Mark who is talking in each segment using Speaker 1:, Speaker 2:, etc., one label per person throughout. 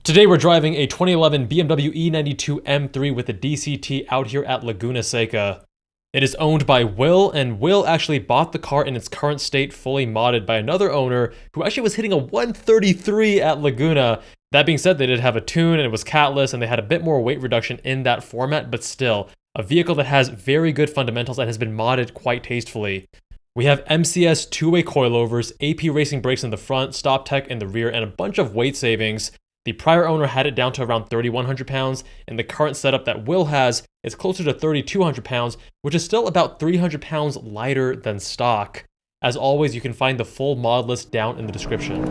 Speaker 1: Today we're driving a 2011 BMW E92 M3 with a DCT out here at Laguna Seca. It is owned by Will, and Will actually bought the car in its current state fully modded by another owner who actually was hitting a 133 at Laguna. That being said, they did have a tune and it was catless and they had a bit more weight reduction in that format, but still, a vehicle that has very good fundamentals and has been modded quite tastefully. We have MCS two-way coilovers, AP racing brakes in the front, Stoptech in the rear, and a bunch of weight savings. The prior owner had it down to around 3,100 pounds, and the current setup that Will has is closer to 3,200 pounds, which is still about 300 pounds lighter than stock. As always, you can find the full mod list down in the description.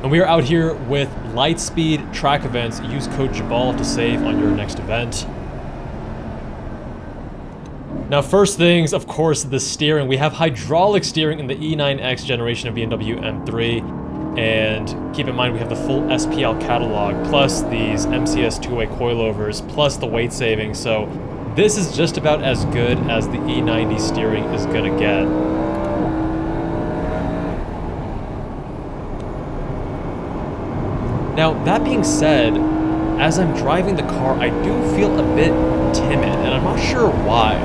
Speaker 1: And we are out here with Lightspeed track events. Use code JABAL to save on your next event. Now, first things, of course, the steering. We have hydraulic steering in the E9X generation of BMW M3. And keep in mind, we have the full SPL catalog, plus these MCS two-way coilovers, plus the weight saving. So this is just about as good as the E90 steering is gonna get. Now, that being said, as I'm driving the car, I do feel a bit timid, and I'm not sure why.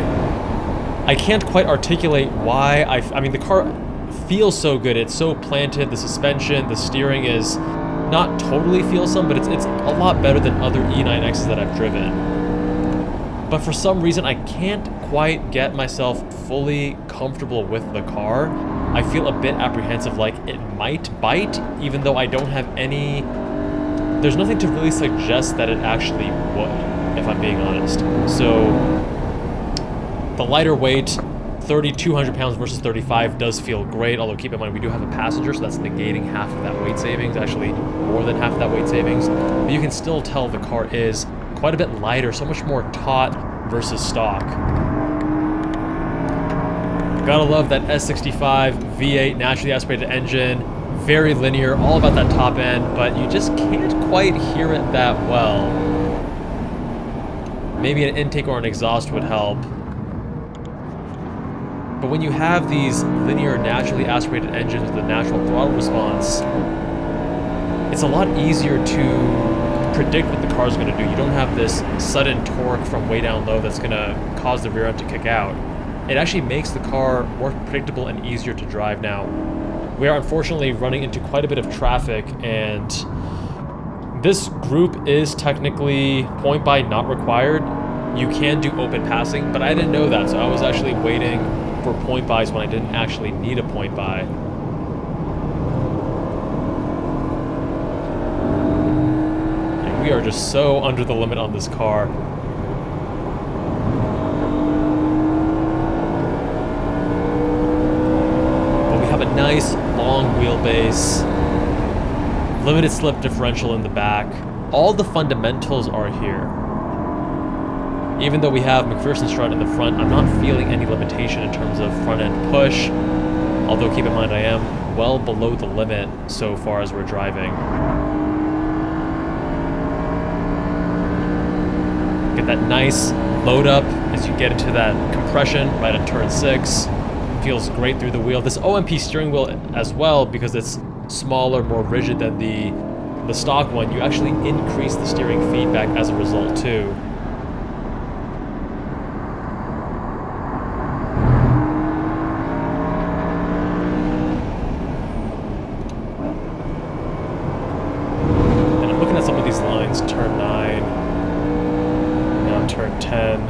Speaker 1: I can't quite articulate why. I mean, the car feels so good. It's so planted. The suspension, the steering is not totally feelsome, but it's a lot better than other E9Xs that I've driven. But for some reason, I can't quite get myself fully comfortable with the car. I feel a bit apprehensive, like it might bite, even though I don't have any... There's nothing to really suggest that it actually would, if I'm being honest. So... the lighter weight, 3,200 pounds versus 35, does feel great, although keep in mind we do have a passenger, so that's negating half of that weight savings, actually more than half of that weight savings. But you can still tell the car is quite a bit lighter, so much more taut versus stock. Gotta love that S65 V8 naturally aspirated engine, very linear, all about that top end, but you just can't quite hear it that well. Maybe an intake or an exhaust would help. But when you have these linear, naturally aspirated engines with a natural throttle response, it's a lot easier to predict what the car is going to do. You don't have this sudden torque from way down low that's going to cause the rear end to kick out. It actually makes the car more predictable and easier to drive now. We are unfortunately running into quite a bit of traffic, and this group is technically point by not required. You can do open passing, but I didn't know that, so I was actually waiting for point buys when I didn't actually need a point buy. And we are just so under the limit on this car. But we have a nice long wheelbase, limited slip differential in the back. All the fundamentals are here. Even though we have McPherson strut in the front, I'm not feeling any limitation in terms of front-end push. Although keep in mind I am well below the limit so far as we're driving. Get that nice load up as you get into that compression right at turn 6. Feels great through the wheel. This OMP steering wheel as well, because it's smaller, more rigid than the stock one, you actually increase the steering feedback as a result too. Turn 9, now turn 10.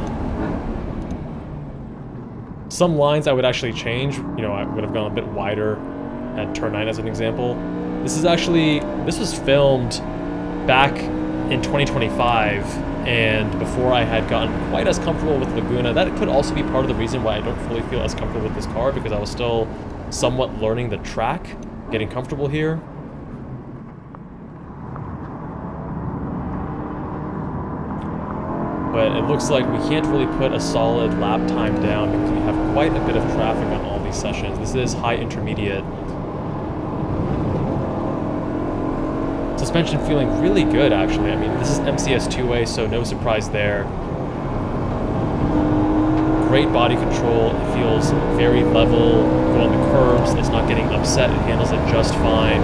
Speaker 1: Some lines I would actually change, you know, I would have gone a bit wider at turn 9 as an example. This was filmed back in 2025, and before I had gotten quite as comfortable with Laguna. That could also be part of the reason why I don't fully feel as comfortable with this car, because I was still somewhat learning the track, getting comfortable here. But it looks like we can't really put a solid lap time down because we have quite a bit of traffic on all these sessions. This is high intermediate. Suspension feeling really good, actually. I mean, this is MCS two-way, so no surprise there. great body control. It feels very level. Going the curbs, it's not getting upset. It handles it just fine.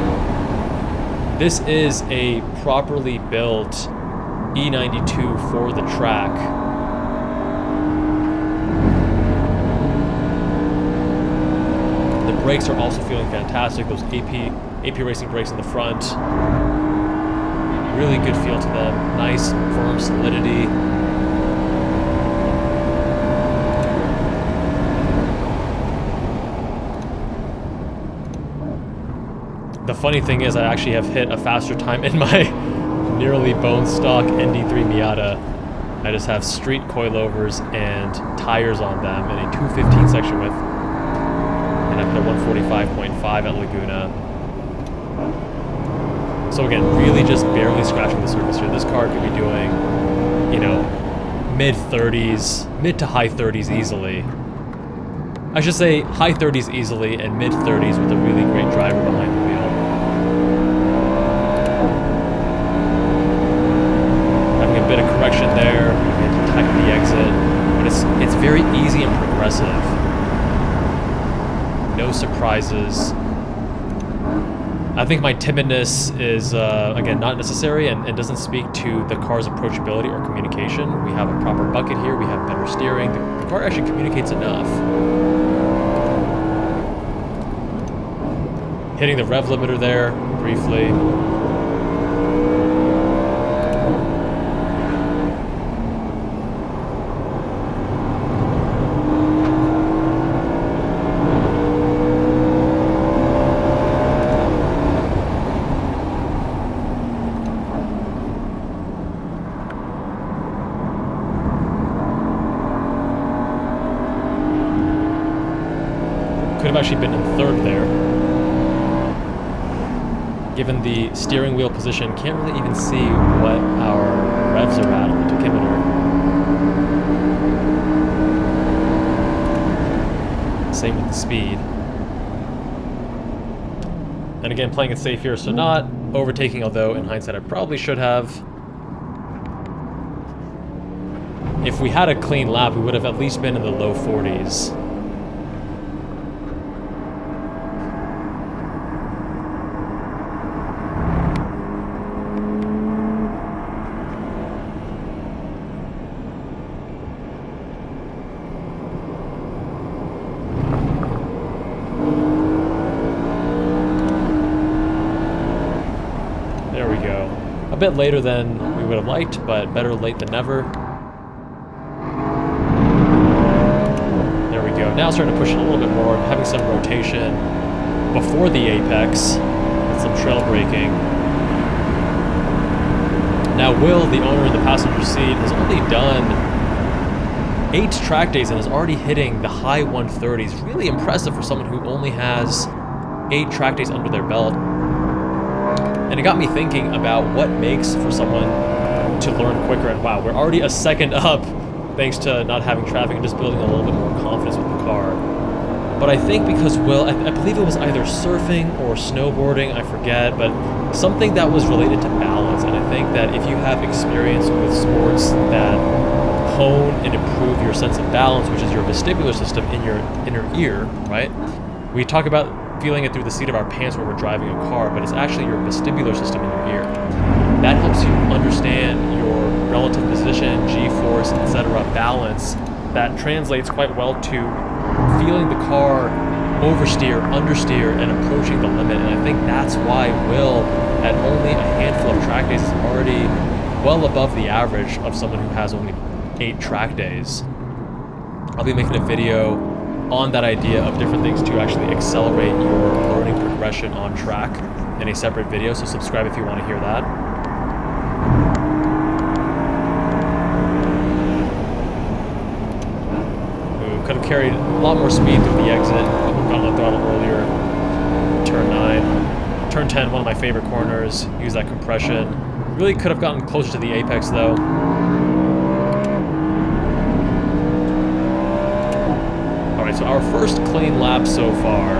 Speaker 1: This is a properly built E92 for the track. The brakes are also feeling fantastic. Those AP Racing brakes in the front. Really good feel to them. Nice, firm solidity. The funny thing is I actually have hit a faster time in my nearly bone stock ND3 Miata. I just have street coilovers and tires on them and a 215 section width. And I've hit a 145.5 at Laguna. So again, really just barely scratching the surface here. This car could be doing, you know, mid-30s, mid to high 30s easily. I should say high 30s easily and mid-30s with a really great driver behind the wheel. Having a bit of correction there, we had to tighten the exit, but it's very easy and progressive. No surprises. I think my timidness is, again, not necessary and doesn't speak to the car's approachability or communication. We have a proper bucket here, we have better steering. The car actually communicates enough. Hitting the rev limiter there, briefly. Could have actually been in third there. Given the steering wheel position, can't really even see what our revs are at on the tachometer. Same with the speed. And again, playing it safe here, so not overtaking, although in hindsight I probably should have. If we had a clean lap, we would have at least been in the low 40s. A bit later than we would have liked, but better late than never. There we go. Now starting to push it a little bit more, having some rotation before the apex, with some trail braking. Now Will, the owner in the passenger seat, has only done 8 track days and is already hitting the high 130s. Really impressive for someone who only has 8 track days under their belt. And it got me thinking about what makes for someone to learn quicker. And wow, we're already a second up thanks to not having traffic and just building a little bit more confidence with the car. But I think because Will, I believe it was either surfing or snowboarding, I forget, but something that was related to balance. And I think that if you have experience with sports that hone and improve your sense of balance, which is your vestibular system in your inner ear, right? We talk about feeling it through the seat of our pants when we're driving a car, but it's actually your vestibular system in your ear. That helps you understand your relative position, G-force, etc., balance. That translates quite well to feeling the car oversteer, understeer, and approaching the limit. And I think that's why Will, at only a handful of track days, is already well above the average of someone who has only 8 track days. I'll be making a video on that idea of different things to actually accelerate your learning progression on track in a separate video, so subscribe if you want to hear that. Ooh, could have carried a lot more speed through the exit, got on the throttle earlier. Turn 9. Turn 10, one of my favorite corners, use that compression. Really could have gotten closer to the apex though. So our first clean lap so far.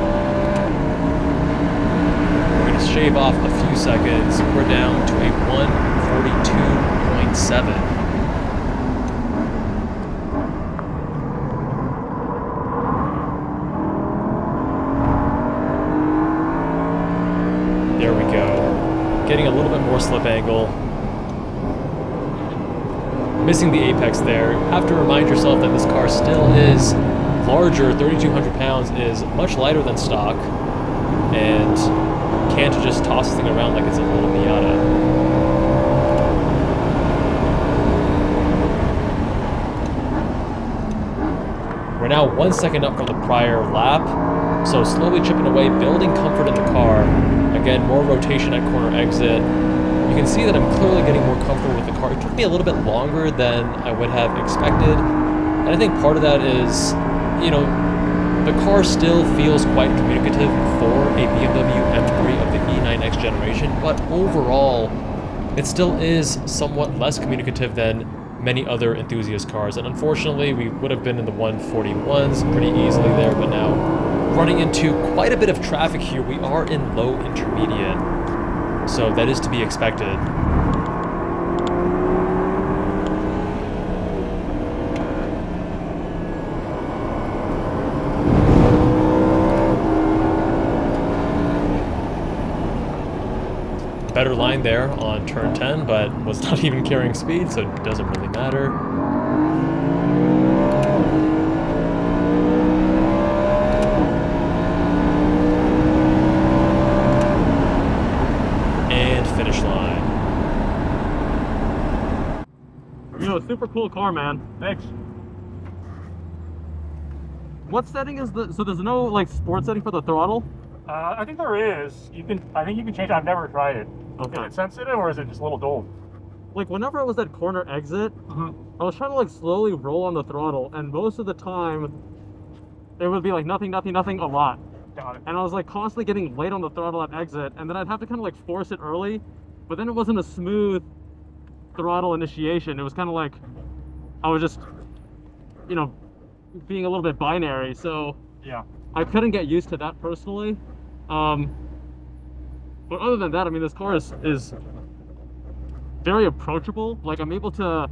Speaker 1: We're going to shave off a few seconds. We're down to a 142.7. go. Getting a little bit more slip angle. Missing the apex there. Have to remind yourself that this car still is larger. 3,200 pounds is much lighter than stock. And can't just toss this thing around like it's a little Miata. We're now 1 second up from the prior lap, so slowly chipping away, building comfort in the car. Again, more rotation at corner exit. You can see that I'm clearly getting more comfortable with the car. It took me a little bit longer than I would have expected, and I think part of that is, you know, the car still feels quite communicative for a BMW M3 of the E9X generation, but overall, it still is somewhat less communicative than many other enthusiast cars, and unfortunately we would have been in the 141s pretty easily there, but now running into quite a bit of traffic here. We are in low intermediate, so that is to be expected. Better line there on turn 10, but was not even carrying speed, so it doesn't really matter. And finish line.
Speaker 2: You know, super cool car, man.
Speaker 3: Thanks.
Speaker 2: What setting is the, so there's no like sport setting for the throttle?
Speaker 3: I think there is. I think you can change it. I've never tried it.
Speaker 2: Okay.
Speaker 3: Is it sensitive or is it just a little dull?
Speaker 2: Like whenever I was at corner exit, I was trying to like slowly roll on the throttle, and most of the time it would be like nothing, nothing, nothing, a lot.
Speaker 3: Got it.
Speaker 2: And I was like constantly getting late on the throttle at exit, and then I'd have to kind of like force it early, but then it wasn't a smooth throttle initiation. It was kind of like I was just, you know, being a little bit binary. So
Speaker 3: Yeah.
Speaker 2: I couldn't get used to that personally. But other than that, I mean, this car is very approachable. Like, I'm able to...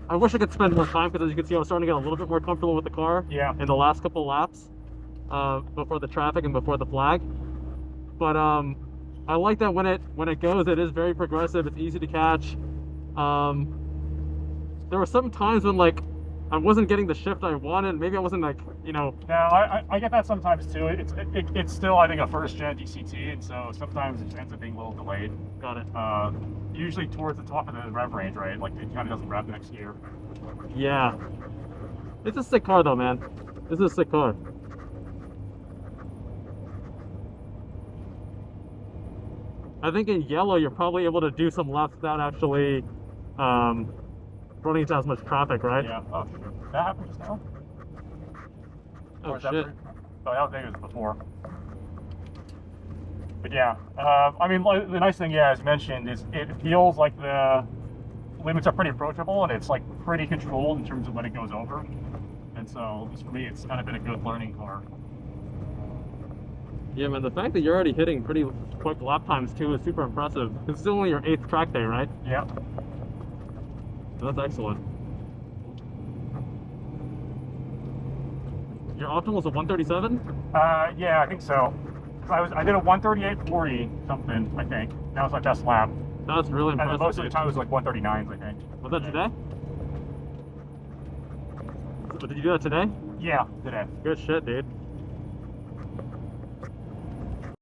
Speaker 2: I wish I could spend more time, because as you can see, I was starting to get a little bit more comfortable with the car in the last couple laps before the traffic and before the flag. But I like that when it goes, it is very progressive. It's easy to catch. There were some times when, like, I wasn't getting the shift I wanted. Maybe I wasn't, like, you know...
Speaker 3: No, I get that sometimes too. It's still, I think, a first-gen DCT, and so sometimes it ends up being a little delayed.
Speaker 2: Got it.
Speaker 3: Usually towards the top of the rev range, right? Like, it kind of doesn't rev next year.
Speaker 2: Yeah. It's a sick car, though, man. This is a sick car. I think in yellow, you're probably able to do some laps without actually running into as much traffic, right?
Speaker 3: Yeah. Oh, that happened just now?
Speaker 2: Oh, shit.
Speaker 3: Oh, that was maybe it was before. But yeah, I mean, the nice thing, yeah, as mentioned, is it feels like the limits are pretty approachable, and it's like pretty controlled in terms of when it goes over. And so, at least for me, it's kind of been a good learning car.
Speaker 2: Yeah, man, the fact that you're already hitting pretty quick lap times too is super impressive. It's still only your 8th track day, right?
Speaker 3: Yeah.
Speaker 2: That's excellent. Your optimal is a 137?
Speaker 3: Yeah, I think so. I did a 138.40 something, I think. That was my best lap.
Speaker 2: That's really impressive.
Speaker 3: And most of the time it was like 139s, I think.
Speaker 2: Was that today? Did you do that today?
Speaker 3: Yeah, today.
Speaker 2: Good shit, dude.